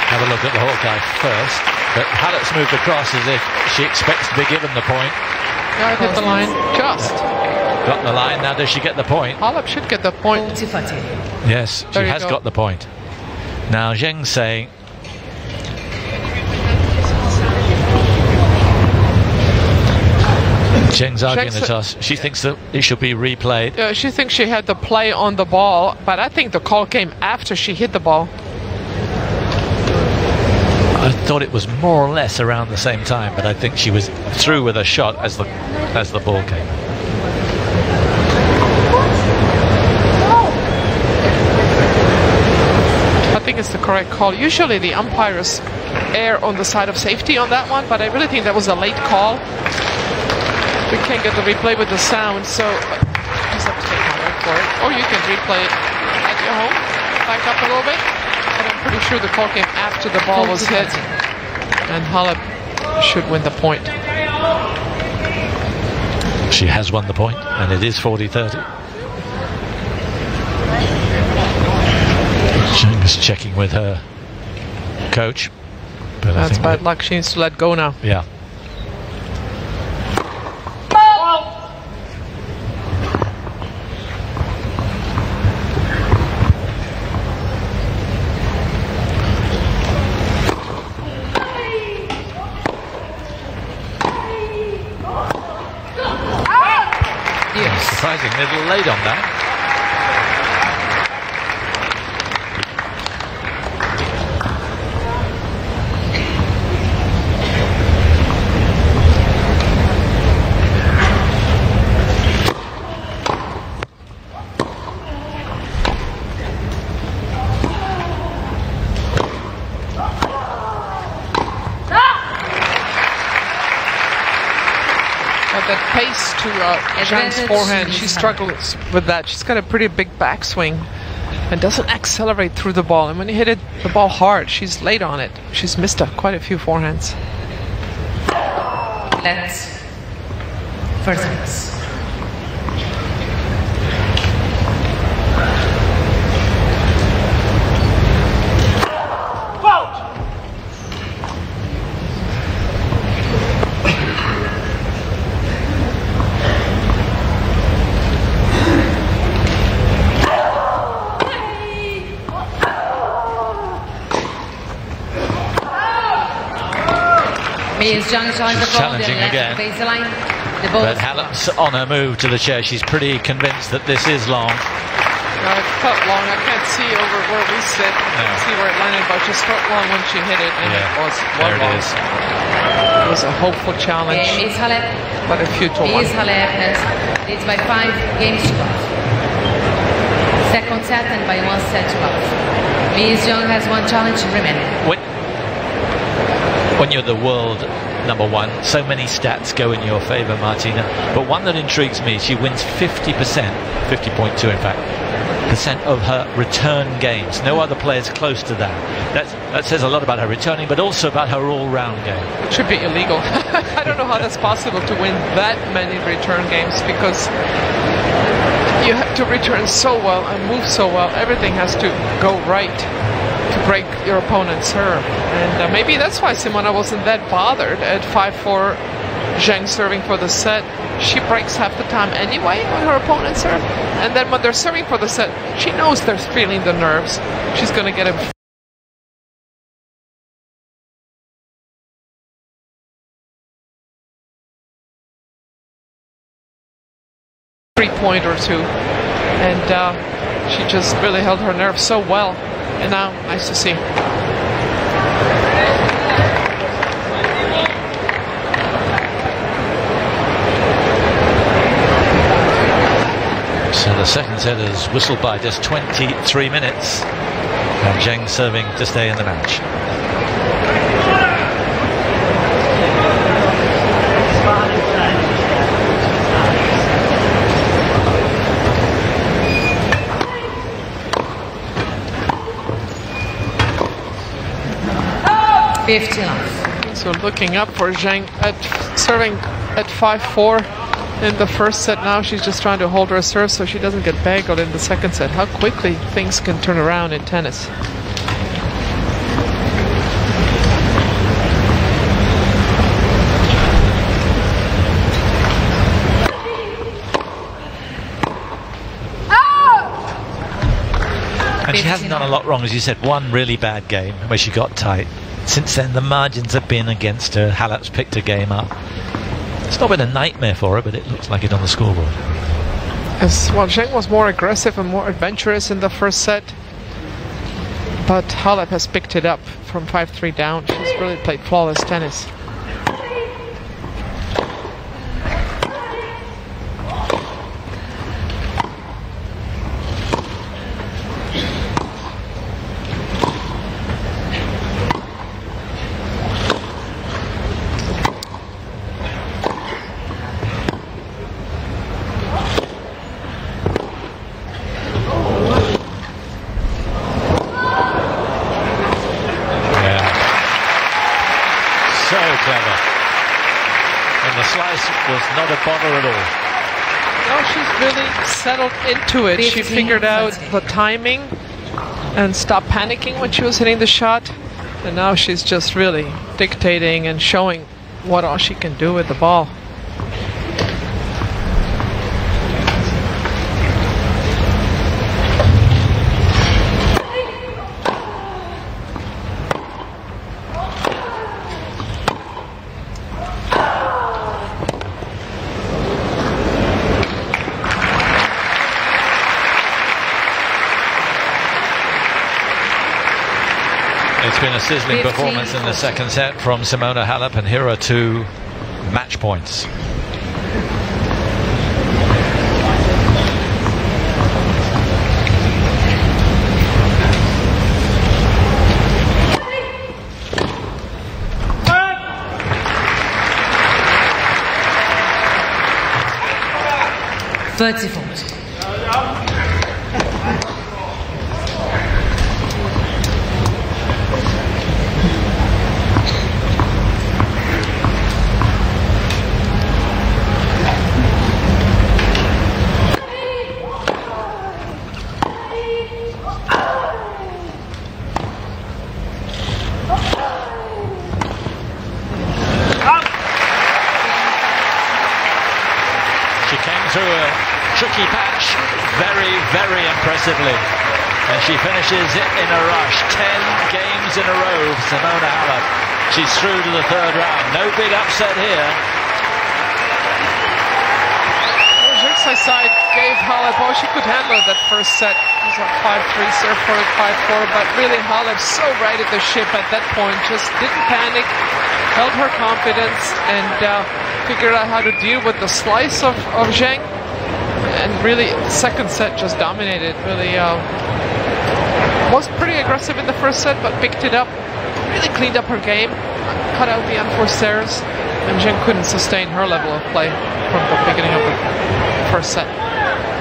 have a look at the Hawkeye first. But HALEP's moved across as if she expects to be given the point. Yeah, hit the line just. Got the line, now does she get the point? HALEP should get the point. Yes, she has got the point. Now ZHENG's saying ZHENG's arguing the toss. She thinks that it should be replayed. She thinks she had the play on the ball, but I think the call came after she hit the ball. I thought it was more or less around the same time, but I think she was through with a shot as the ball came. I think it's the correct call. Usually the umpires err on the side of safety on that one, but I really think that was a late call. We can't get the replay with the sound, so just have to take my word for it. Or you can replay it at your home, back up a little bit. But I'm pretty sure the call came after the ball was hit. And HALEP should win the point. She has won the point, and it is 40-30. ZHENG is checking with her coach. But that's bad luck. She needs to let go now. Yeah. a little late on that. That pace to Zheng's forehand, she struggles with that. She's got a pretty big backswing and doesn't accelerate through the ball. And when you hit the ball hard, she's late on it. She's missed quite a few forehands. Let's first service. She's challenging again, but Halep's on her move to the chair. She's pretty convinced that this is long. No, it felt long. I can't see over where we sit. I can't see where it landed, but it just felt long when she hit it, and it was there long. It is. It was a hopeful challenge, but a futile one. HALEP leads by 5 games to love. Second set and by 1 set to love. ZHENG has 1 challenge remaining. When you're the world number 1, so many stats go in your favor, Martina. But one that intrigues me, she wins 50%, 50.2 in fact, % of her return games. No other player's close to that. That says a lot about her returning, but also about her all-round game. It should be illegal. I don't know how that's possible to win that many return games, because you have to return so well and move so well. Everything has to go right to break your opponent's serve. And maybe that's why Simona wasn't that bothered at 5-4, Zheng serving for the set. She breaks half the time anyway when her opponent serve. And then when they're serving for the set, she knows they're feeling the nerves. She's going to get a 3-point or 2. And she just really held her nerve so well. And now, nice to see. So the second set is whistled by just 23 minutes. And Zheng serving to stay in the match. So looking up for Zheng at serving at 5-4 in the first set. Now she's just trying to hold her serve so she doesn't get baggled in the second set. How quickly things can turn around in tennis. And she hasn't done a lot wrong, as you said. One really bad game where she got tight. Since then, the margins have been against her. Halep's picked her game up. It's not been a nightmare for her, but it looks like it on the scoreboard. Yes, well, Zheng was more aggressive and more adventurous in the first set. But Halep has picked it up from 5-3 down. She's really played flawless tennis. Not a bother at all. No, she's really settled into it. She figured out the timing and stopped panicking when she was hitting the shot. And now she's just really dictating and showing what all she can do with the ball. It's been a sizzling 15. performance in the second set from Simona Halep, and here are 2 match points. Tricky patch, very impressively, and she finishes it in a rush. 10 games in a row for Simona Halep. She's through to the 3rd round. No big upset here. Well, Zheng's side gave Halep all she could handle that first set. It was a 5-3 serve for 5-4, but really Halep so righted the ship at that point, just didn't panic, held her confidence, and figured out how to deal with the slice of Zheng. And really, the second set just dominated. Really was pretty aggressive in the first set, but picked it up. Really cleaned up her game, cut out the unforced errors, and Zheng couldn't sustain her level of play from the beginning of the first set.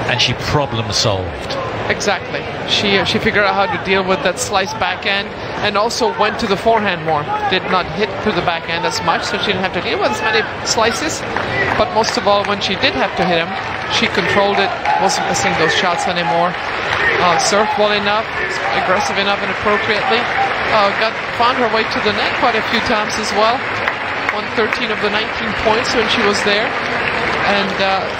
And she problem solved. Exactly. She figured out how to deal with that slice backhand, and also went to the forehand more. Did not hit to the backhand as much, so she didn't have to deal with as many slices. But most of all, when she did have to hit him, she controlled it, wasn't missing those shots anymore. Served well enough, aggressive enough and appropriately. Found her way to the net quite a few times as well. Won 13 of the 19 points when she was there. And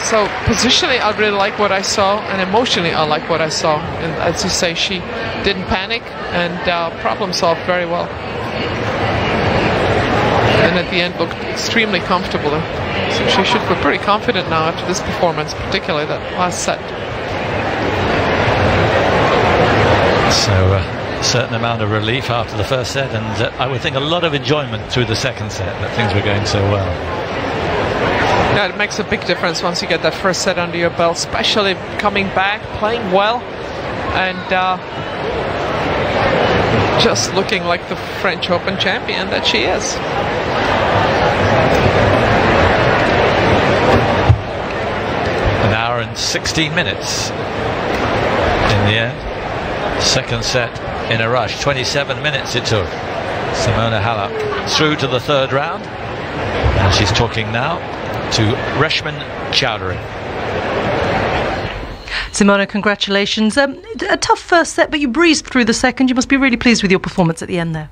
so positionally, I really like what I saw, and emotionally, I like what I saw. And as you say, she didn't panic and problem solved very well. And at the end, looked extremely comfortable. So she should feel pretty confident now after this performance, particularly that last set. So a certain amount of relief after the first set, and I would think a lot of enjoyment through the second set that things were going so well. Yeah, it makes a big difference once you get that first set under your belt, especially coming back, playing well, and just looking like the French Open champion that she is. An hour and 16 minutes in the end. Second set in a rush. 27 minutes it took. Simona Halep through to the 3rd round, and she's talking now to Reshman Chowdhury. Simona, congratulations. A tough first set, but you breezed through the second. You must be really pleased with your performance at the end there.